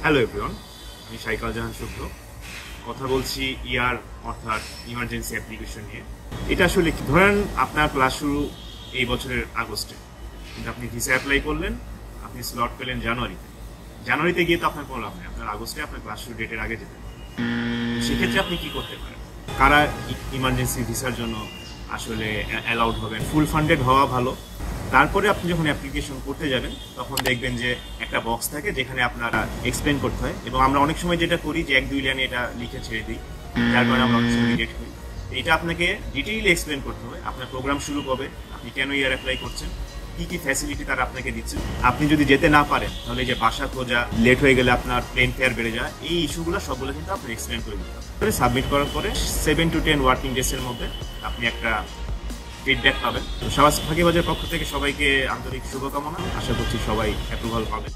Hello everyone, আমি সাইকাল জাহান শুক্র কথা বলছি ইয়ার অর্থাৎ ইমার্জেন্সি অ্যাপ্লিকেশন নিয়ে। এটা আসলে ধরেন আপনার ক্লাস শুরু এই বছরের আগস্টে, কিন্তু আপনি ভিসা অ্যাপ্লাই করলেন, আপনি স্লট পেলেন জানুয়ারিতে গিয়ে তো আপনার কোনো লাভ নেই, আপনার আগস্টে আপনার ক্লাস শুরু ডেটের আগে যেতে হবে। সেক্ষেত্রে আপনি কি করতে পারেন? কারা ইমার্জেন্সি ভিসার জন্য আসলে অ্যালাউড হবেন? ফুল ফান্ডেড হওয়া ভালো। তারপরে আপনি যখন অ্যাপ্লিকেশন করতে যাবেন তখন দেখবেন যে একটা বক্স থাকে যেখানে আপনারা এক্সপ্লেন করতে হয়, এবং আমরা অনেক সময় যেটা করি যে 1-2 লাইনে এটা লিখে ছেড়ে দিই, যার কারণে আমরা অনেক সময় রিজেক্ট করি। এটা আপনাকে ডিটেইলি এক্সপ্লেন করতে হবে, আপনার প্রোগ্রাম শুরু কবে, আপনি কেন ইয়ার অ্যাপ্লাই করছেন, কি কি ফ্যাসিলিটি তারা আপনাকে দিচ্ছেন। আপনি যদি যেতে না পারেন তাহলে যে বাসা খোঁজা, লেট হয়ে গেলে আপনার প্লেন ফেয়ার বেড়ে যায়, এই ইস্যুগুলো সবগুলো কিন্তু আপনি এক্সপ্লেন করে দিতে হবে। সাবমিট করার পরে 7 to 10 ওয়ার্কিং ডেজের মধ্যে আপনি একটা ফিডব্যাক পাবেন। তো সমাজ ফাঁকিবাজের পক্ষ থেকে সবাইকে আন্তরিক শুভকামনা, আশা করছি সবাই অ্যাপ্রুভাল পাবেন।